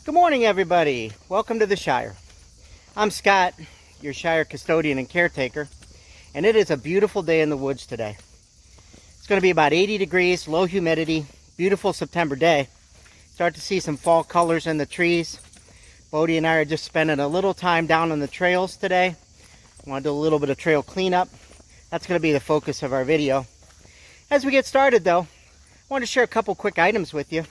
Good morning, everybody. Welcome to the Shire. I'm Scott, your Shire custodian and caretaker, and it is a beautiful day in the woods today. It's going to be about 80 degrees, low humidity, beautiful September day. Start to see some fall colors in the trees. Bodie and I are just spending a little time down on the trails today. I want to do a little bit of trail cleanup. That's going to be the focus of our video. As we get started, though, I want to share a couple quick items with you.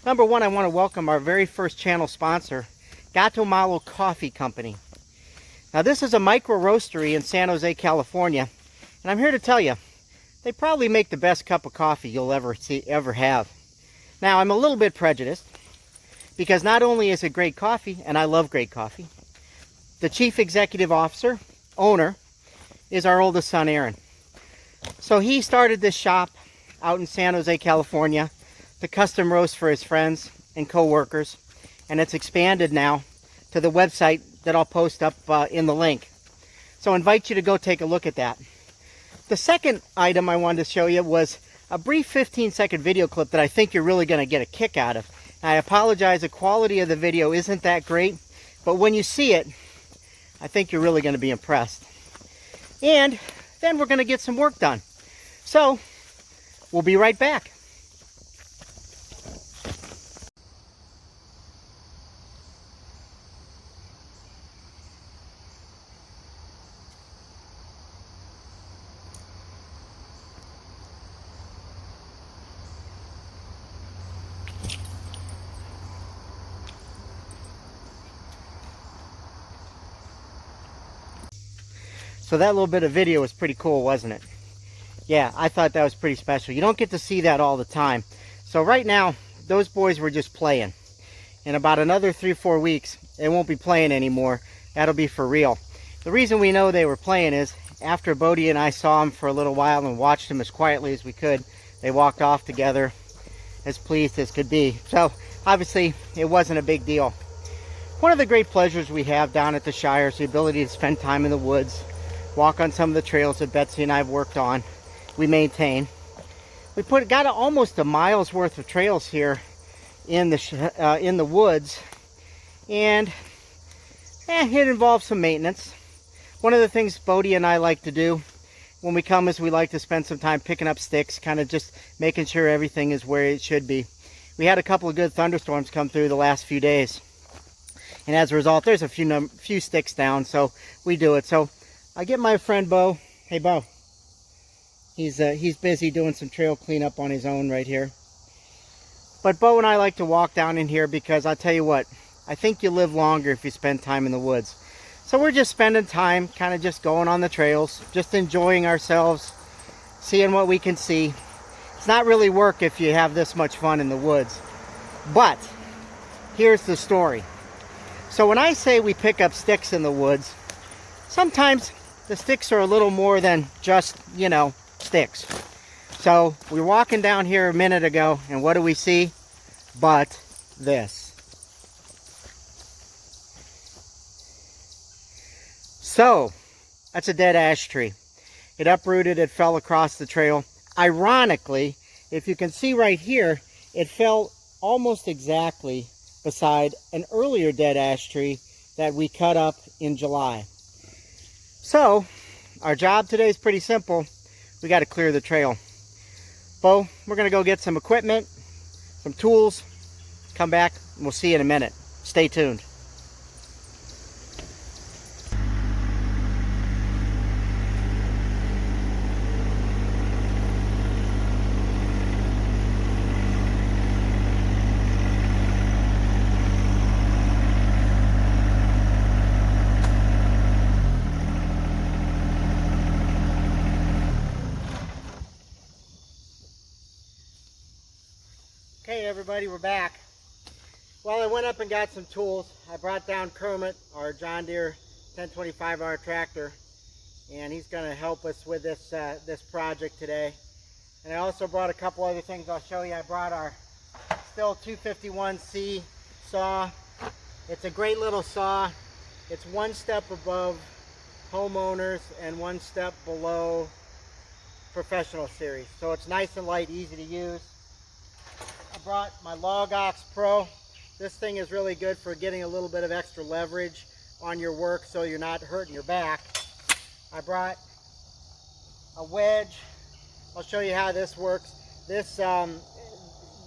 Number one, I want to welcome our very first channel sponsor, Gato Malo Coffee Company. Now, this is a micro roastery in San Jose, California, and I'm here to tell you, they probably make the best cup of coffee you'll ever have. Now, I'm a little bit prejudiced, because not only is it great coffee, and I love great coffee, the chief executive officer, owner, is our oldest son, Aaron. So he started this shop out in San Jose, California, to custom roast for his friends and co-workers, and it's expanded now to the website that I'll post up in the link. So I invite you to go take a look at that. The second item I wanted to show you was a brief 15-second video clip that I think you're really going to get a kick out of. I apologize, the quality of the video isn't that great, but when you see it, I think you're really going to be impressed. And then we're going to get some work done. So we'll be right back. So that little bit of video was pretty cool, wasn't it? Yeah, I thought that was pretty special. You don't get to see that all the time. So right now, those boys were just playing. In about another 3-4 weeks, they won't be playing anymore. That'll be for real. The reason we know they were playing is after Bodie and I saw them for a little while and watched them as quietly as we could, they walked off together as pleased as could be. So obviously, it wasn't a big deal. One of the great pleasures we have down at the Shire is the ability to spend time in the woods, walk on some of the trails that Betsy and I have worked on, we maintain. We got almost a mile's worth of trails here in the woods, and it involves some maintenance. One of the things Bodie and I like to do when we come is we like to spend some time picking up sticks, kind of just making sure everything is where it should be. We had a couple of good thunderstorms come through the last few days, and as a result, there's a few sticks down, so we do it. So I get my friend Bo. Hey, Bo. He's busy doing some trail cleanup on his own right here. But Bo and I like to walk down in here because I'll tell you what, I think you live longer if you spend time in the woods. So we're just spending time, kind of just going on the trails, just enjoying ourselves, seeing what we can see. It's not really work if you have this much fun in the woods. But here's the story. So when I say we pick up sticks in the woods, sometimes the sticks are a little more than just, sticks. So we were walking down here a minute ago, and what do we see? But this. So, that's a dead ash tree. It uprooted, it fell across the trail. Ironically, if you can see right here, it fell almost exactly beside an earlier dead ash tree that we cut up in July. So, our job today is pretty simple. We got to clear the trail. Bo, we're going to go get some equipment, some tools, come back, and we'll see you in a minute. Stay tuned. Okay, everybody, we're back. Well, I went up and got some tools. I brought down Kermit, our John Deere 1025R tractor, and he's going to help us with this project today. And I also brought a couple other things I'll show you. I brought our Stihl 251C saw. It's a great little saw. It's one step above homeowners and one step below professional series. So it's nice and light, easy to use. I brought my Log Ox Pro. This thing is really good for getting a little bit of extra leverage on your work so you're not hurting your back. I brought a wedge. I'll show you how this works. This,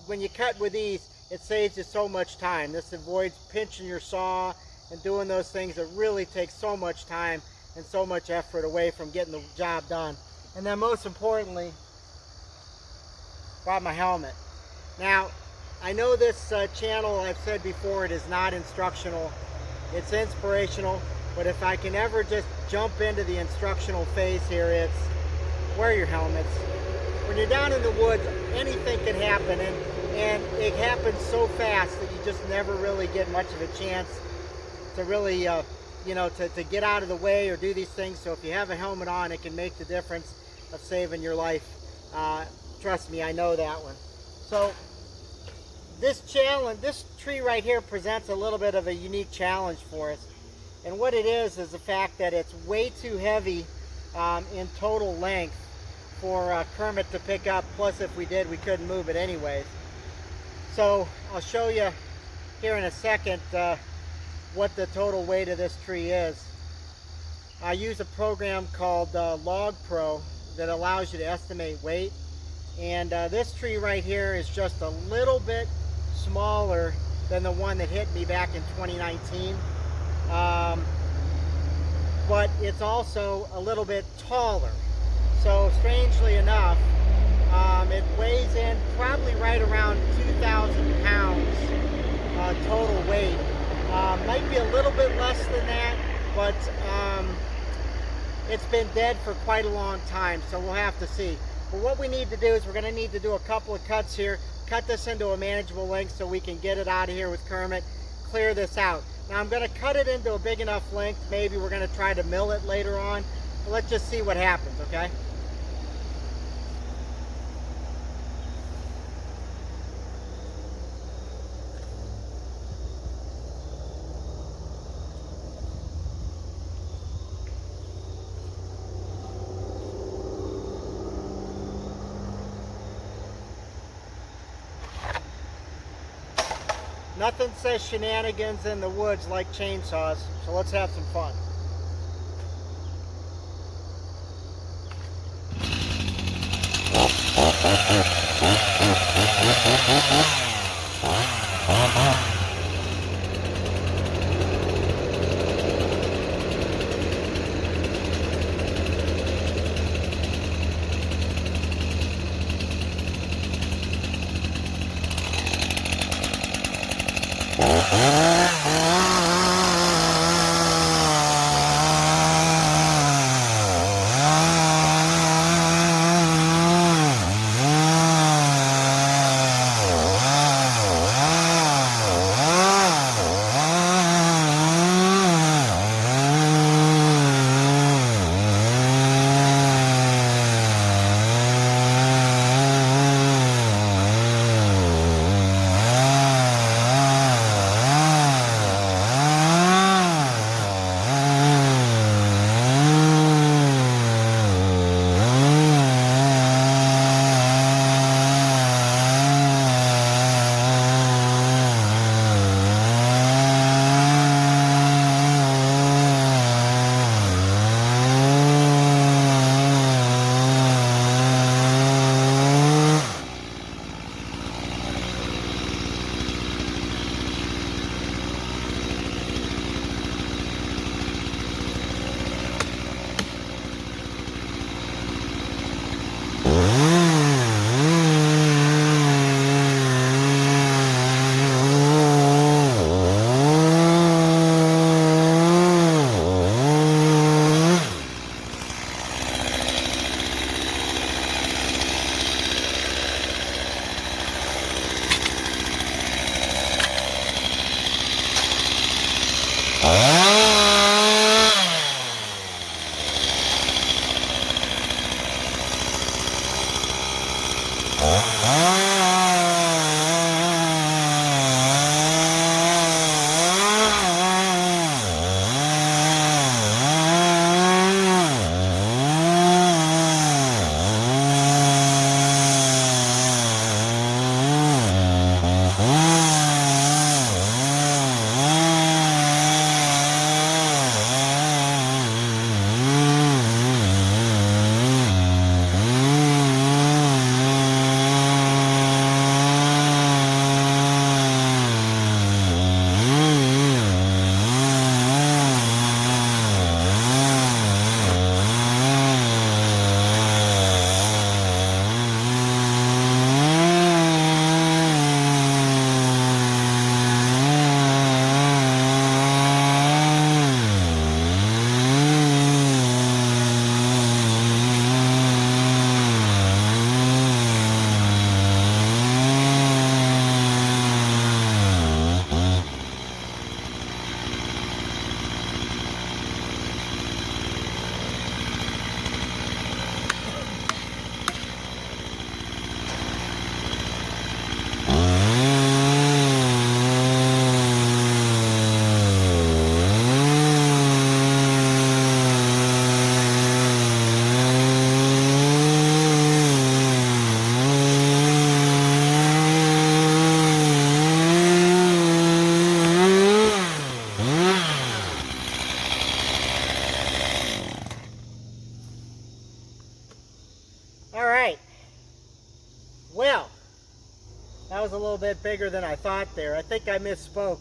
when you cut with these, it saves you so much time. This avoids pinching your saw and doing those things that really take so much time and so much effort away from getting the job done. And then most importantly, brought my helmet. Now, I know this channel, I've said before, it is not instructional. It's inspirational, but if I can ever just jump into the instructional phase here, it's wear your helmets. When you're down in the woods, anything can happen, and it happens so fast that you just never really get much of a chance to really, you know, to get out of the way or do these things. So if you have a helmet on, it can make the difference of saving your life. Trust me, I know that one. So this challenge, this tree right here presents a little bit of a unique challenge for us. And what it is the fact that it's way too heavy in total length for Kermit to pick up. Plus, if we did, we couldn't move it anyways. So I'll show you here in a second what the total weight of this tree is. I use a program called Log Pro that allows you to estimate weight. And this tree right here is just a little bit smaller than the one that hit me back in 2019. But it's also a little bit taller. So strangely enough, it weighs in probably right around 2,000 pounds total weight. Might be a little bit less than that, but it's been dead for quite a long time, so we'll have to see. But what we need to do is we're going to need to do a couple of cuts here, cut this into a manageable length so we can get it out of here with Kermit, clear this out. Now I'm going to cut it into a big enough length. Maybe we're going to try to mill it later on. But let's just see what happens, okay? Nothing says shenanigans in the woods like chainsaws, so let's have some fun. Well, that was a little bit bigger than I thought there. I think I misspoke.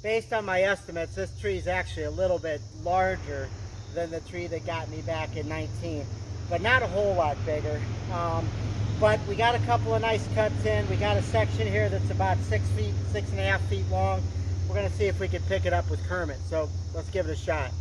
Based on my estimates, this tree is actually a little bit larger than the tree that got me back in 19, but not a whole lot bigger. But we got a couple of nice cuts in. We got a section here that's about 6 feet, 6.5 feet long. We're gonna see if we can pick it up with Kermit. So let's give it a shot.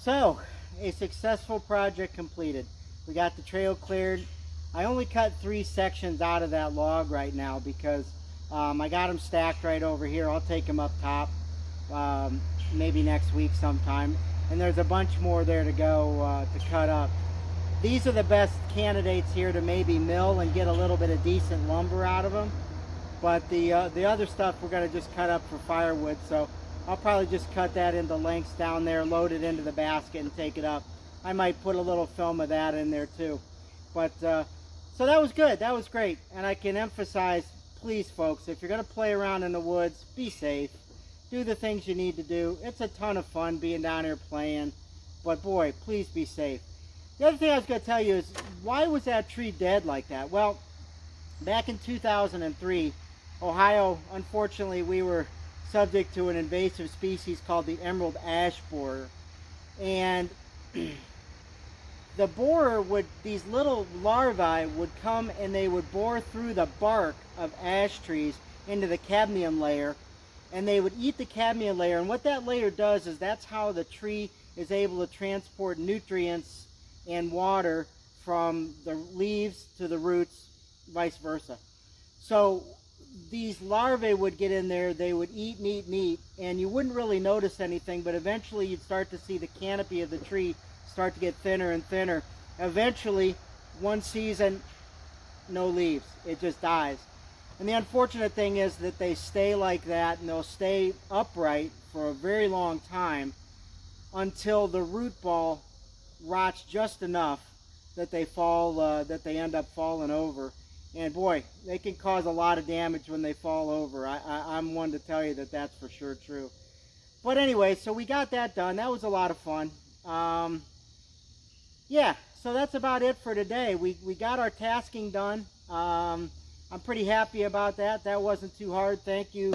So, a successful project completed. We got the trail cleared. I only cut 3 sections out of that log right now because I got them stacked right over here. I'll take them up top maybe next week sometime. And there's a bunch more there to go to cut up. These are the best candidates here to maybe mill and get a little bit of decent lumber out of them. But the other stuff we're going to just cut up for firewood. So I'll probably just cut that into lengths down there, load it into the basket and take it up. I might put a little film of that in there too. But so that was good. That was great. And I can emphasize, please folks, if you're going to play around in the woods, be safe. Do the things you need to do. It's a ton of fun being down here playing. But boy, please be safe. The other thing I was going to tell you is, why was that tree dead like that? Well, back in 2003, Ohio, unfortunately, we were subject to an invasive species called the emerald ash borer. And the borer would, these little larvae would come and they would bore through the bark of ash trees into the cadmium layer, and they would eat the cadmium layer. And what that layer does is that's how the tree is able to transport nutrients and water from the leaves to the roots, vice versa. So these larvae would get in there, they would eat, and you wouldn't really notice anything, but eventually you'd start to see the canopy of the tree start to get thinner and thinner. Eventually, one season, no leaves. It just dies. And the unfortunate thing is that they stay like that, and they'll stay upright for a very long time until the root ball rots just enough that they fall, that they end up falling over. And boy, they can cause a lot of damage when they fall over. I'm one to tell you that that's for sure true. But anyway, so we got that done. That was a lot of fun. Yeah, so that's about it for today. We got our tasking done. I'm pretty happy about that. That wasn't too hard. Thank you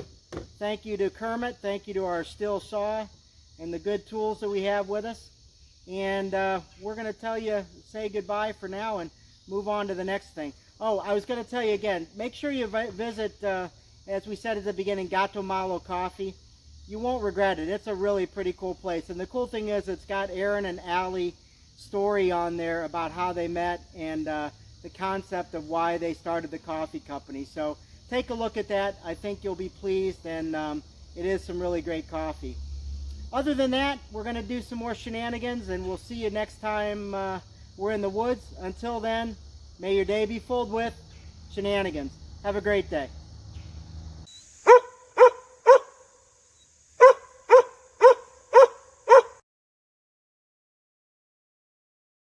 to Kermit. Thank you to our steel saw and the good tools that we have with us. And we're going to say goodbye for now and move on to the next thing. Oh, I was going to tell you again, make sure you visit as we said at the beginning, Gato Malo Coffee. You won't regret it. It's a really pretty cool place. And the cool thing is it's got Aaron and Allie story on there about how they met and the concept of why they started the coffee company. So take a look at that. I think you'll be pleased, and it is some really great coffee. Other than that, we're going to do some more shenanigans, and we'll see you next time we're in the woods. Until then, may your day be filled with shenanigans. Have a great day.